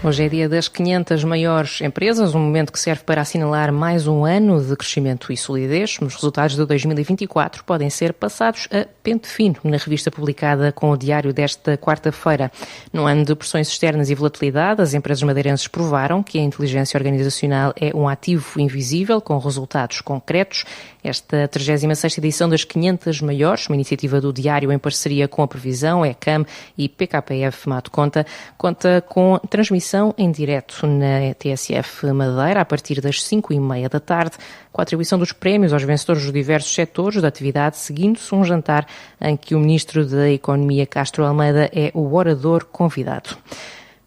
Hoje é dia das 500 maiores empresas, um momento que serve para assinalar mais um ano de crescimento e solidez. Os resultados de 2024 podem ser passados a pente fino na revista publicada com o diário desta quarta-feira. No ano de pressões externas e volatilidade, as empresas madeirenses provaram que a inteligência organizacional é um ativo invisível com resultados concretos. Esta 36ª edição das 500 maiores, uma iniciativa do diário em parceria com a Previsão, ECAM e PKPF Mato conta com transmissão em direto na TSF Madeira a partir das 5h30 da tarde, com a atribuição dos prémios aos vencedores dos diversos setores da atividade, seguindo-se um jantar em que o Ministro da Economia, Castro Almeida, é o orador convidado.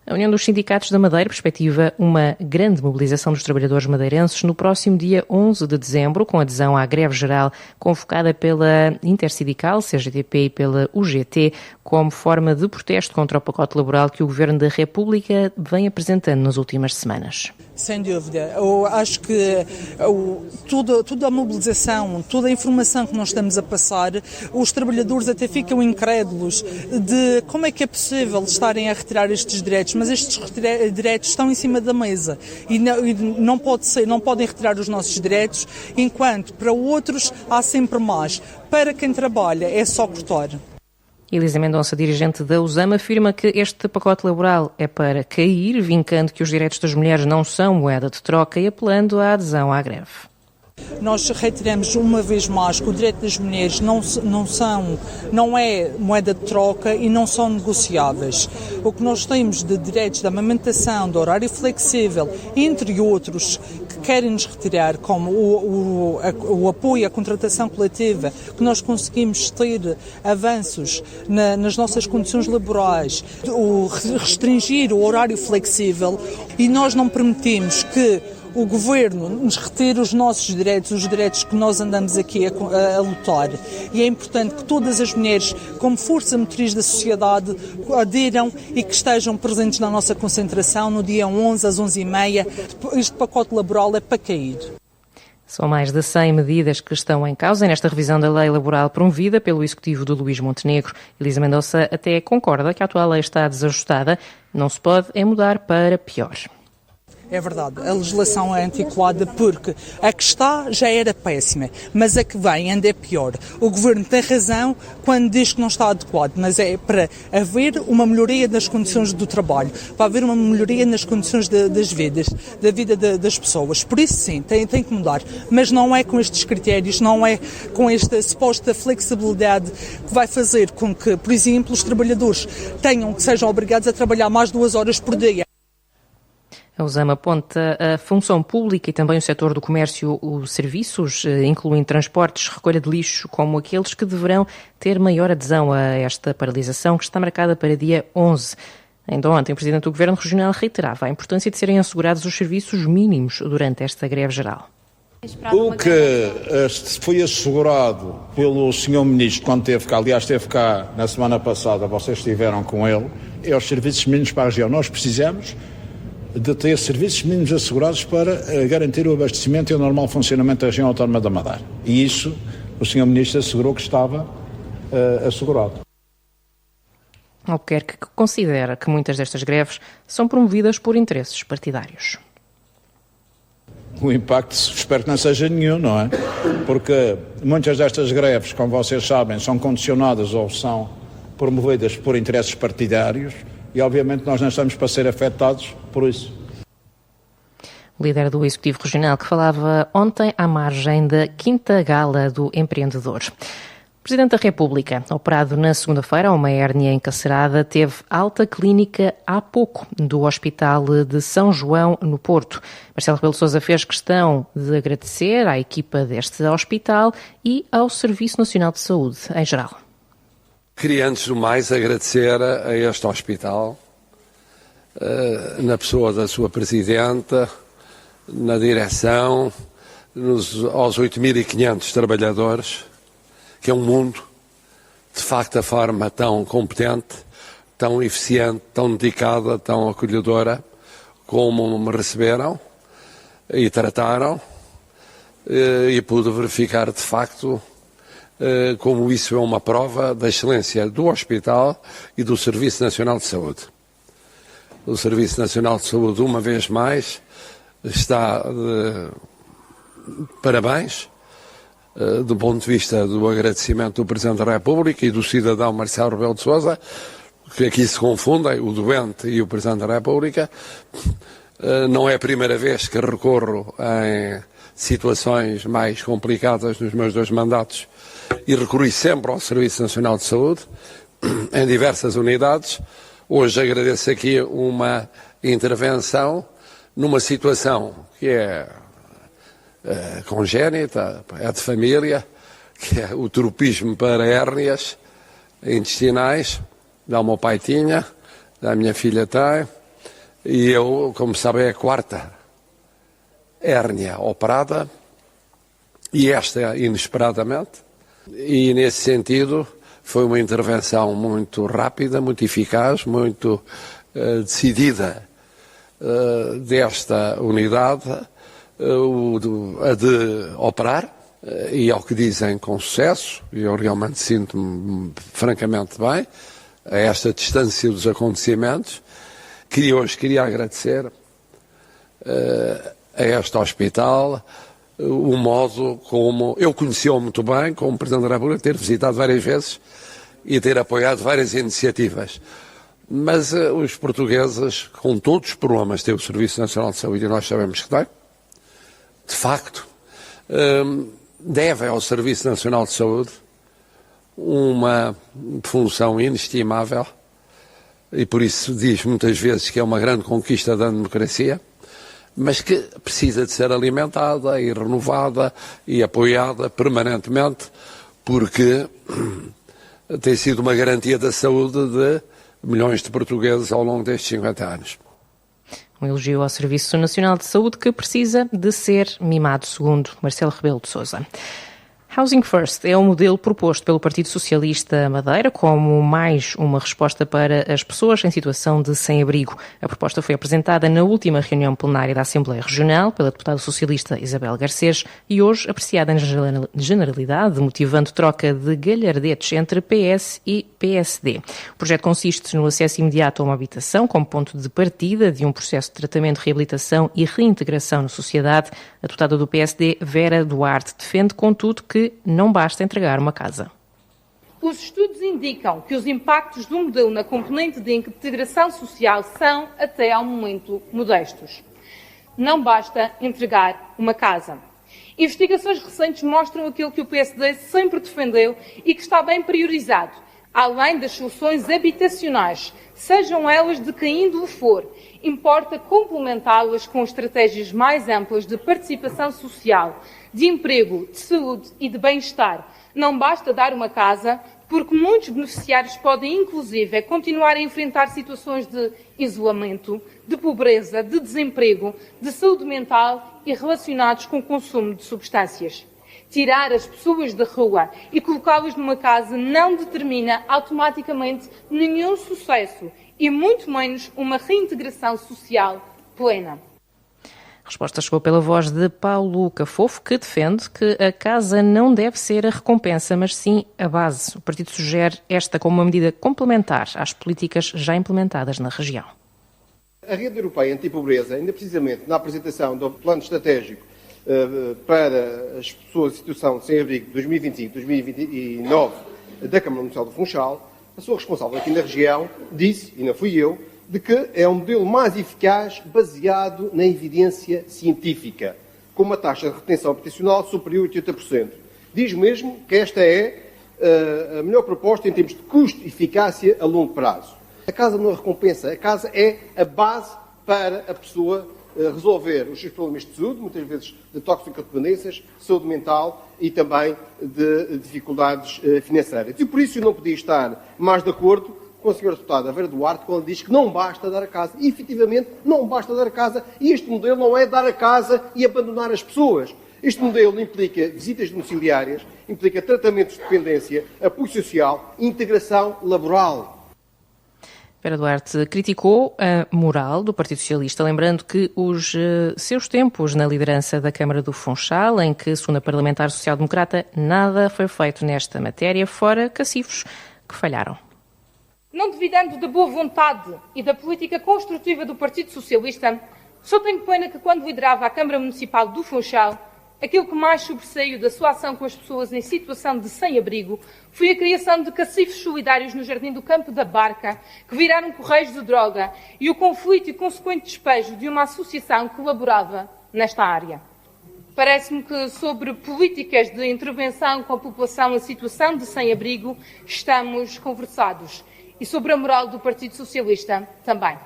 A União dos Sindicatos da Madeira perspectiva uma grande mobilização dos trabalhadores madeirenses no próximo dia 11 de dezembro, com adesão à greve geral convocada pela Intersindical, CGTP e pela UGT, como forma de protesto contra o pacote laboral que o Governo da República vem apresentando nas últimas semanas. Sem dúvida. Eu acho que toda a mobilização, toda a informação que nós estamos a passar, os trabalhadores até ficam incrédulos de como é que é possível estarem a retirar estes direitos, mas estes direitos estão em cima da mesa e não podem retirar os nossos direitos, enquanto para outros há sempre mais. Para quem trabalha é só cortar. Elisa Mendonça, dirigente da USAM, afirma que este pacote laboral é para cair, vincando que os direitos das mulheres não são moeda de troca e apelando à adesão à greve. Nós reiteramos uma vez mais que o direito das mulheres não é moeda de troca e não são negociáveis. O que nós temos de direitos da amamentação, do horário flexível, entre outros, que querem nos retirar, como o apoio à contratação coletiva, que nós conseguimos ter avanços nas nossas condições laborais, o restringir o horário flexível, e nós não permitimos que o Governo nos retira os nossos direitos, os direitos que nós andamos aqui a lutar. E é importante que todas as mulheres, como força motriz da sociedade, aderam e que estejam presentes na nossa concentração no dia 11 às 11h30. Este pacote laboral é para cair. São mais de 100 medidas que estão em causa nesta revisão da lei laboral promovida pelo executivo de Luís Montenegro. Elisa Mendonça até concorda que a atual lei está desajustada. Não se pode mudar para pior. É verdade, a legislação é antiquada porque a que está já era péssima, mas a que vem ainda é pior. O Governo tem razão quando diz que não está adequado, mas é para haver uma melhoria das condições do trabalho, para haver uma melhoria nas condições das vidas, da vida das pessoas. Por isso sim, tem que mudar, mas não é com estes critérios, não é com esta suposta flexibilidade que vai fazer com que, por exemplo, os trabalhadores sejam obrigados a trabalhar mais 2 horas por dia. A USAM aponta a função pública e também o setor do comércio, os serviços, incluindo transportes, recolha de lixo, como aqueles que deverão ter maior adesão a esta paralisação, que está marcada para dia 11. Ainda ontem, o Presidente do Governo Regional reiterava a importância de serem assegurados os serviços mínimos durante esta greve geral. O que foi assegurado pelo Sr. Ministro quando esteve cá, aliás esteve cá na semana passada, vocês estiveram com ele, é os serviços mínimos para a região. Nós precisamos de ter serviços mínimos assegurados para garantir o abastecimento e o normal funcionamento da região autónoma da Madeira. E isso o Sr. Ministro assegurou que estava assegurado. Albuquerque considera que muitas destas greves são promovidas por interesses partidários. O impacto espero que não seja nenhum, não é? Porque muitas destas greves, como vocês sabem, são condicionadas ou são promovidas por interesses partidários. E, obviamente, nós não estamos para ser afetados por isso. O líder do Executivo Regional que falava ontem à margem da 5ª Gala do Empreendedor. O Presidente da República, operado na segunda-feira a uma hérnia encarcerada, teve alta clínica há pouco do Hospital de São João, no Porto. Marcelo Rebelo de Sousa fez questão de agradecer à equipa deste hospital e ao Serviço Nacional de Saúde em geral. Queria, antes do mais, agradecer a este hospital, na pessoa da sua Presidenta, na direção, aos 8.500 trabalhadores, que é um mundo, de facto, a forma tão competente, tão eficiente, tão dedicada, tão acolhedora, como me receberam e trataram, e pude verificar, de facto, como isso é uma prova da excelência do Hospital e do Serviço Nacional de Saúde. O Serviço Nacional de Saúde, uma vez mais, está de parabéns do ponto de vista do agradecimento do Presidente da República e do cidadão Marcelo Rebelo de Sousa, que aqui se confundem, o doente e o Presidente da República. Não é a primeira vez que recorro em situações mais complicadas nos meus 2 mandatos e recorri sempre ao Serviço Nacional de Saúde, em diversas unidades. Hoje agradeço aqui uma intervenção numa situação que é congénita, é de família, que é o tropismo para hérnias intestinais. O meu pai tinha, a minha filha tem, e eu, como sabem, é a 4ª hérnia operada, e esta inesperadamente, e nesse sentido foi uma intervenção muito rápida, muito eficaz, muito decidida desta unidade, a de operar, e ao que dizem com sucesso, e eu realmente sinto-me francamente bem, a esta distância dos acontecimentos. Hoje queria agradecer a este hospital o modo como eu conheci-o muito bem, como Presidente da República, ter visitado várias vezes e ter apoiado várias iniciativas. Mas os portugueses, com todos os problemas que tem o Serviço Nacional de Saúde, e nós sabemos que tem, de facto, devem ao Serviço Nacional de Saúde uma função inestimável, e por isso diz muitas vezes que é uma grande conquista da democracia, mas que precisa de ser alimentada e renovada e apoiada permanentemente, porque tem sido uma garantia da saúde de milhões de portugueses ao longo destes 50 anos. Um elogio ao Serviço Nacional de Saúde, que precisa de ser mimado, segundo Marcelo Rebelo de Sousa. Housing First é o modelo proposto pelo Partido Socialista Madeira como mais uma resposta para as pessoas em situação de sem-abrigo. A proposta foi apresentada na última reunião plenária da Assembleia Regional pela deputada socialista Isabel Garcês e hoje apreciada na generalidade, motivando troca de galhardetes entre PS e PSD. O projeto consiste no acesso imediato a uma habitação como ponto de partida de um processo de tratamento, reabilitação e reintegração na sociedade. A deputada do PSD, Vera Duarte, defende, contudo, que não basta entregar uma casa. Os estudos indicam que os impactos do modelo na componente de integração social são, até ao momento, modestos. Não basta entregar uma casa. Investigações recentes mostram aquilo que o PSD sempre defendeu e que está bem priorizado, além das soluções habitacionais, sejam elas de que índole for, importa complementá-las com estratégias mais amplas de participação social, de emprego, de saúde e de bem-estar. Não basta dar uma casa, porque muitos beneficiários podem, inclusive, continuar a enfrentar situações de isolamento, de pobreza, de desemprego, de saúde mental e relacionados com o consumo de substâncias. Tirar as pessoas da rua e colocá-las numa casa não determina automaticamente nenhum sucesso e muito menos uma reintegração social plena. A resposta chegou pela voz de Paulo Cafofo, que defende que a casa não deve ser a recompensa, mas sim a base. O partido sugere esta como uma medida complementar às políticas já implementadas na região. A Rede Europeia Antipobreza, ainda precisamente na apresentação do Plano Estratégico para as pessoas em situação de sem-abrigo de 2025-2029 da Câmara Municipal do Funchal, a sua responsável aqui na região disse, e não fui eu, de que é um modelo mais eficaz baseado na evidência científica, com uma taxa de retenção habitacional superior a 80%. Diz mesmo que esta é a melhor proposta em termos de custo e eficácia a longo prazo. A casa não é recompensa, a casa é a base para a pessoa resolver os seus problemas de saúde, muitas vezes de toxicodependências, saúde mental e também de dificuldades financeiras. E por isso eu não podia estar mais de acordo com a senhora deputada Vera Duarte, quando diz que não basta dar a casa. E, efetivamente, não basta dar a casa. E este modelo não é dar a casa e abandonar as pessoas. Este modelo implica visitas domiciliárias, implica tratamentos de dependência, apoio social e integração laboral. Vera Duarte criticou a moral do Partido Socialista, lembrando que os seus tempos na liderança da Câmara do Funchal, em que, segundo a parlamentar social-democrata, nada foi feito nesta matéria, fora cacifos que falharam. Não duvidando da boa vontade e da política construtiva do Partido Socialista, só tenho pena que, quando liderava a Câmara Municipal do Funchal, aquilo que mais sobressaiu da sua ação com as pessoas em situação de sem-abrigo foi a criação de cacifes solidários no Jardim do Campo da Barca, que viraram correios de droga, e o conflito e consequente despejo de uma associação que colaborava nesta área. Parece-me que sobre políticas de intervenção com a população em situação de sem-abrigo estamos conversados. E sobre a moral do Partido Socialista também.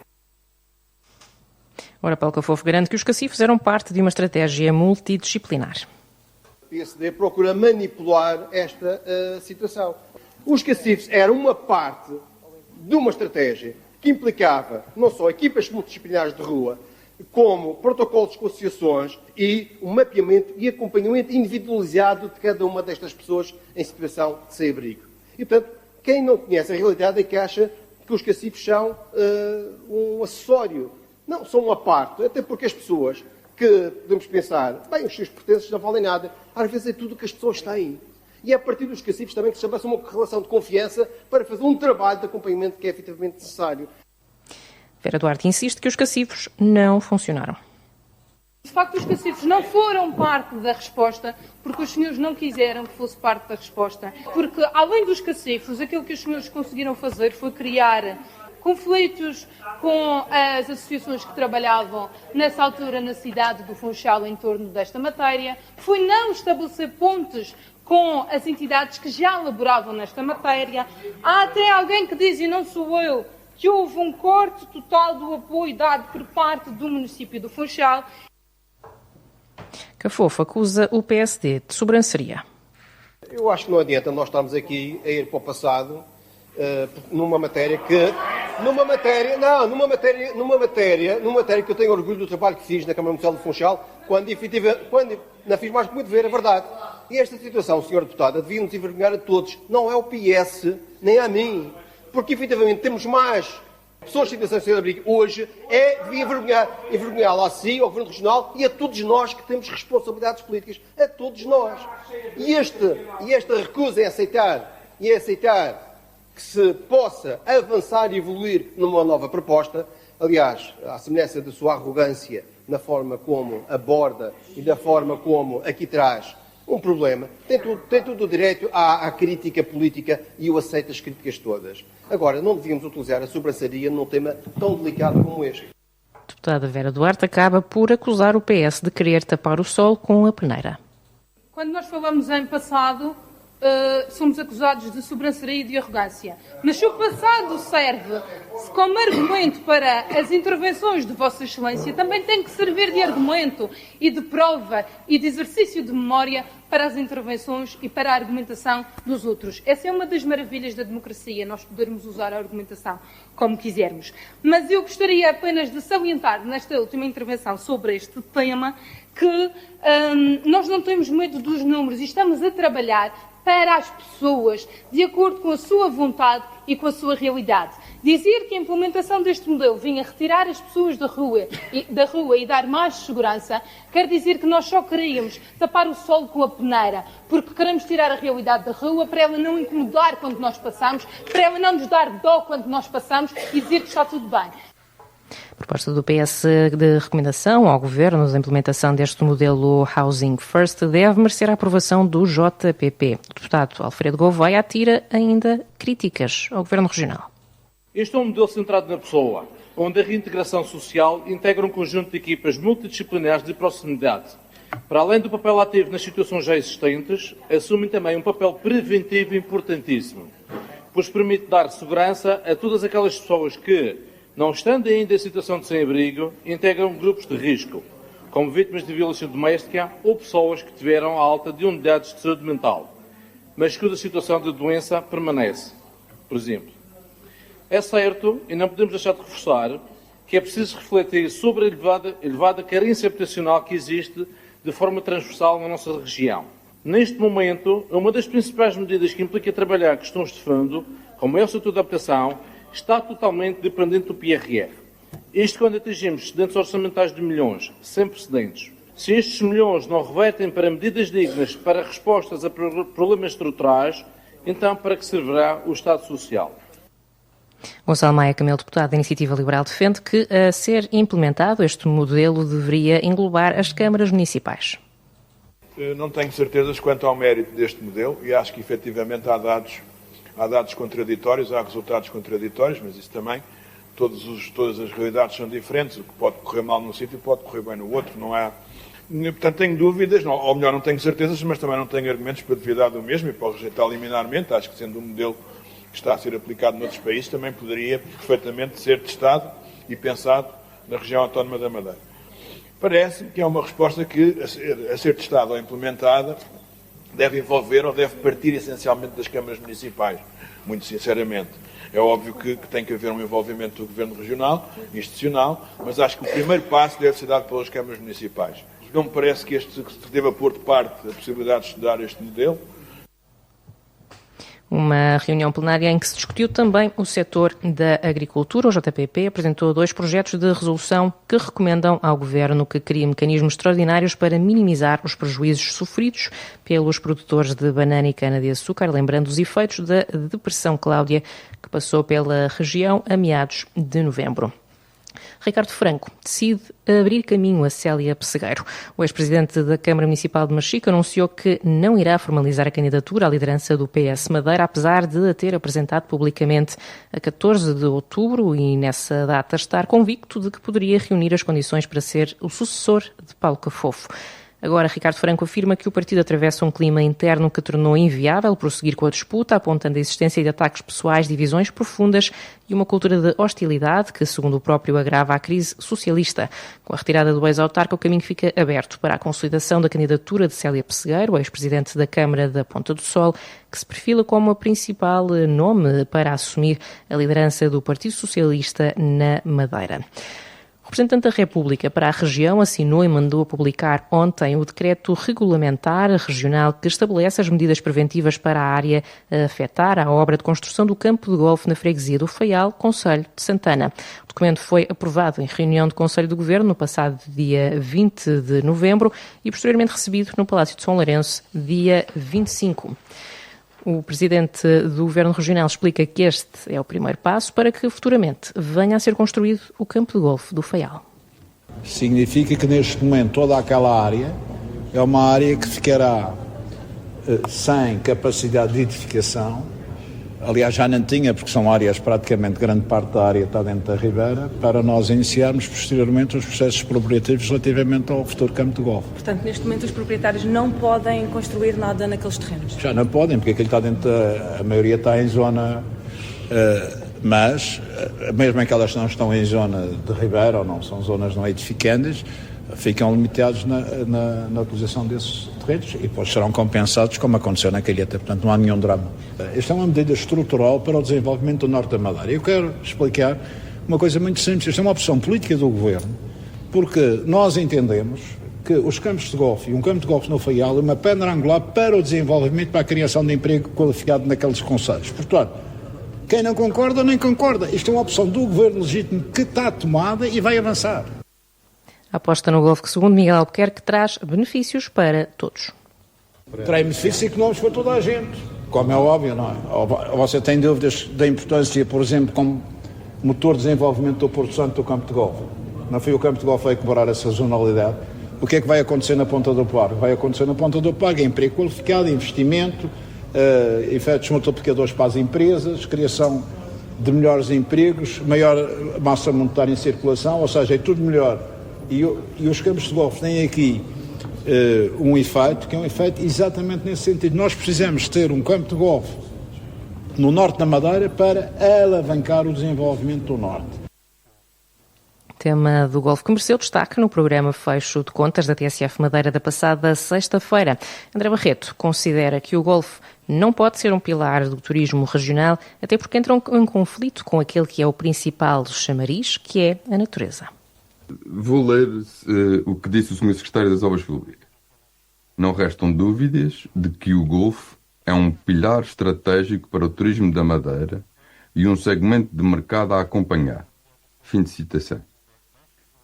Ora, Paulo Cafofo garante que os cacifes eram parte de uma estratégia multidisciplinar. O PSD procura manipular esta situação. Os cacifes eram uma parte de uma estratégia que implicava não só equipas multidisciplinares de rua, como protocolos com associações e um mapeamento e acompanhamento individualizado de cada uma destas pessoas em situação de sem-abrigo. E, portanto, quem não conhece a realidade é que acha que os cacifes são um acessório. Não, são uma parte, até porque as pessoas que podemos pensar, bem, os seus pertences não valem nada, às vezes é tudo o que as pessoas têm. E é a partir dos cacifes também que se estabelece uma relação de confiança para fazer um trabalho de acompanhamento que é efetivamente necessário. Vera Duarte insiste que os cacifes não funcionaram. De facto, os cacifes não foram parte da resposta, porque os senhores não quiseram que fosse parte da resposta. Porque, além dos cacifes, aquilo que os senhores conseguiram fazer foi criar conflitos com as associações que trabalhavam nessa altura na cidade do Funchal em torno desta matéria, foi não estabelecer pontes com as entidades que já elaboravam nesta matéria. Há até alguém que diz, e não sou eu, que houve um corte total do apoio dado por parte do município do Funchal. Cafofo acusa o PSD de sobranceria. Eu acho que não adianta nós estarmos aqui a ir para o passado numa matéria que eu tenho orgulho do trabalho que fiz na Câmara Municipal do Funchal, quando não fiz mais que muito ver a verdade. E esta situação, Sr. Deputada, devia nos envergonhar a todos, não é o PS, nem a mim, porque efetivamente temos mais pessoas em situação de sem-abrigo hoje, devia envergonhá-lo a si, ao Governo Regional e a todos nós que temos responsabilidades políticas, a todos nós. E esta recusa em aceitar que se possa avançar e evoluir numa nova proposta, aliás, à semelhança da sua arrogância na forma como aborda e da forma como aqui traz um problema, tem todo o direito à crítica política e eu aceito as críticas todas. Agora, não devíamos utilizar a sobranceria num tema tão delicado como este. A deputada Vera Duarte acaba por acusar o PS de querer tapar o sol com a peneira. Quando nós falamos em passado, somos acusados de sobranceria e de arrogância. Mas se o passado serve como argumento para as intervenções de Vossa Excelência, também tem que servir de argumento e de prova e de exercício de memória para as intervenções e para a argumentação dos outros. Essa é uma das maravilhas da democracia, nós podermos usar a argumentação como quisermos. Mas eu gostaria apenas de salientar nesta última intervenção sobre este tema que nós não temos medo dos números e estamos a trabalhar para as pessoas, de acordo com a sua vontade e com a sua realidade. Dizer que a implementação deste modelo vinha retirar as pessoas da rua e dar mais segurança, quer dizer que nós só queríamos tapar o sol com a peneira, porque queremos tirar a realidade da rua para ela não incomodar quando nós passamos, para ela não nos dar dó quando nós passamos e dizer que está tudo bem. Proposta do PS de recomendação ao Governo da implementação deste modelo Housing First deve merecer a aprovação do JPP. O deputado Alfredo Gouveia atira ainda críticas ao Governo Regional. Este é um modelo centrado na pessoa, onde a reintegração social integra um conjunto de equipas multidisciplinares de proximidade. Para além do papel ativo nas situações já existentes, assumem também um papel preventivo importantíssimo, pois permite dar segurança a todas aquelas pessoas que, não estando ainda em situação de sem-abrigo, integram grupos de risco, como vítimas de violência doméstica ou pessoas que tiveram a alta de unidades de saúde mental, mas cuja situação de doença permanece, por exemplo. É certo, e não podemos deixar de reforçar, que é preciso refletir sobre a elevada carência habitacional que existe de forma transversal na nossa região. Neste momento, uma das principais medidas que implica trabalhar questões de fundo, como é o setor da habitação, está totalmente dependente do PRR. Isto quando atingimos excedentes orçamentais de milhões, sem precedentes. Se estes milhões não revertem para medidas dignas para respostas a problemas estruturais, então para que servirá o Estado Social? Gonçalo Maia Camelo, deputado da Iniciativa Liberal, defende que, a ser implementado, este modelo deveria englobar as câmaras municipais. Não tenho certezas quanto ao mérito deste modelo e acho que efetivamente há dados contraditórios, há resultados contraditórios, mas isso também, todas as realidades são diferentes, o que pode correr mal num sítio pode correr bem no outro, não há... Portanto, tenho dúvidas, ou melhor, não tenho certezas, mas também não tenho argumentos para duvidar do mesmo e para o rejeitar liminarmente. Acho que sendo um modelo que está a ser aplicado noutros países, também poderia perfeitamente ser testado e pensado na região autónoma da Madeira. Parece-me que é uma resposta que, a ser testada ou implementada, deve envolver ou deve partir essencialmente das câmaras municipais, muito sinceramente. É óbvio que tem que haver um envolvimento do Governo Regional, institucional, mas acho que o primeiro passo deve ser dado pelas câmaras municipais. Não me parece que se deva pôr de parte a possibilidade de estudar este modelo. Uma reunião plenária em que se discutiu também o setor da agricultura. O JPP apresentou 2 projetos de resolução que recomendam ao Governo que crie mecanismos extraordinários para minimizar os prejuízos sofridos pelos produtores de banana e cana-de-açúcar, lembrando os efeitos da Depressão Cláudia, que passou pela região a meados de novembro. Ricardo Franco decide abrir caminho a Célia Pessegueiro. O ex-presidente da Câmara Municipal de Machico anunciou que não irá formalizar a candidatura à liderança do PS Madeira, apesar de a ter apresentado publicamente a 14 de outubro e, nessa data, estar convicto de que poderia reunir as condições para ser o sucessor de Paulo Cafofo. Agora, Ricardo Franco afirma que o partido atravessa um clima interno que tornou inviável prosseguir com a disputa, apontando a existência de ataques pessoais, divisões profundas e uma cultura de hostilidade que, segundo o próprio, agrava a crise socialista. Com a retirada do ex-autarca, o caminho fica aberto para a consolidação da candidatura de Célia Pessegueiro, ex-presidente da Câmara da Ponta do Sol, que se perfila como o principal nome para assumir a liderança do Partido Socialista na Madeira. O representante da República para a região assinou e mandou publicar ontem o decreto regulamentar regional que estabelece as medidas preventivas para a área a afetar a obra de construção do campo de golfe na freguesia do Faial, concelho de Santana. O documento foi aprovado em reunião do Conselho do Governo no passado dia 20 de novembro e posteriormente recebido no Palácio de São Lourenço dia 25. O presidente do Governo Regional explica que este é o primeiro passo para que futuramente venha a ser construído o campo de golfe do Faial. Significa que neste momento toda aquela área é uma área que ficará sem capacidade de edificação. Aliás, já não tinha, porque são áreas, praticamente grande parte da área está dentro da Ribeira, para nós iniciarmos posteriormente os processos expropriativos relativamente ao futuro campo de golfe. Portanto, neste momento os proprietários não podem construir nada naqueles terrenos? Já não podem, porque aquilo está dentro, a maioria está em zona, mas mesmo aquelas que não estão em zona de Ribeira ou não são zonas não edificantes, ficam limitados na utilização desses terrenos e depois serão compensados como aconteceu naquele ilha, portanto não há nenhum drama. Esta é uma medida estrutural para o desenvolvimento do Norte da Madeira. Eu quero explicar uma coisa muito simples, esta é uma opção política do Governo, porque nós entendemos que os campos de golfe e um campo de golfe no Faial é uma pedra angular para o desenvolvimento, para a criação de emprego qualificado naqueles concelhos. Portanto, quem não concorda, nem concorda. Isto é uma opção do Governo legítimo que está tomada e vai avançar. A aposta no golfe que, segundo Miguel Albuquerque, traz benefícios para todos. Traz benefícios económicos para toda a gente, como é óbvio, não é? Você tem dúvidas da importância, por exemplo, como motor de desenvolvimento do Porto Santo do campo de golfe? Não foi o campo de golfe a quebrar essa zonalidade? O que é que vai acontecer na Ponta do Parque? Vai acontecer na Ponta do Parque emprego qualificado, investimento, efeitos multiplicadores para as empresas, criação de melhores empregos, maior massa monetária em circulação, ou seja, é tudo melhor. E os campos de golfe têm aqui um efeito, que é um efeito exatamente nesse sentido. Nós precisamos ter um campo de golfe no norte da Madeira para alavancar o desenvolvimento do norte. O tema do golfe que mereceu destaque no programa Fecho de Contas da TSF Madeira da passada sexta-feira. André Barreto considera que o golfe não pode ser um pilar do turismo regional, até porque entra em conflito com aquele que é o principal chamariz, que é a natureza. Vou ler o que disse o Sr. Secretário das Obras Públicas. Não restam dúvidas de que o golfe é um pilar estratégico para o turismo da Madeira e um segmento de mercado a acompanhar. Fim de citação.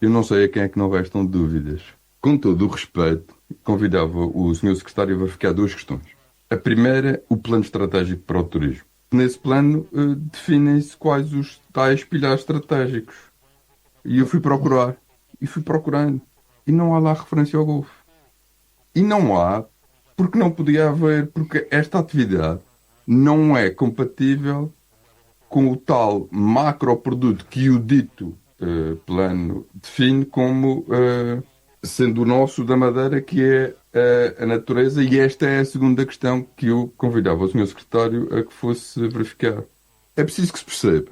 Eu não sei a quem é que não restam dúvidas. Com todo o respeito, convidava o Sr. Secretário a verificar 2 questões. A primeira, o plano estratégico para o turismo. Nesse plano definem-se quais os tais pilares estratégicos. E eu fui procurar. E fui procurando. E não há lá referência ao Golfo. E não há, porque não podia haver, porque esta atividade não é compatível com o tal macroproduto que o dito plano define como sendo o nosso da Madeira, que é a natureza, e esta é a segunda questão que eu convidava o Sr. Secretário a que fosse verificar. É preciso que se perceba.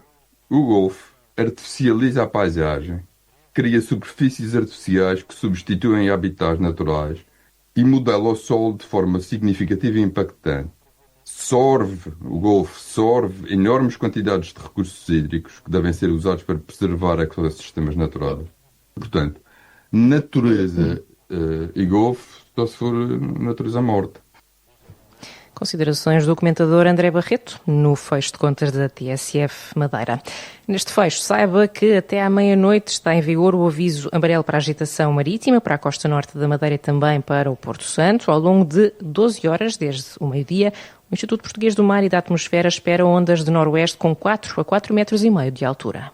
O Golfo artificializa a paisagem, cria superfícies artificiais que substituem habitats naturais e modela o solo de forma significativa e impactante. O Golfo sorve enormes quantidades de recursos hídricos que devem ser usados para preservar ecossistemas naturais. Portanto, natureza e Golfo só se for natureza morta. Considerações do comentador André Barreto, no fecho de contas da TSF Madeira. Neste fecho, saiba que até à meia-noite está em vigor o aviso amarelo para a agitação marítima, para a costa norte da Madeira e também para o Porto Santo. Ao longo de 12 horas, desde o meio-dia, o Instituto Português do Mar e da Atmosfera espera ondas de noroeste com 4 a 4,5 metros de altura.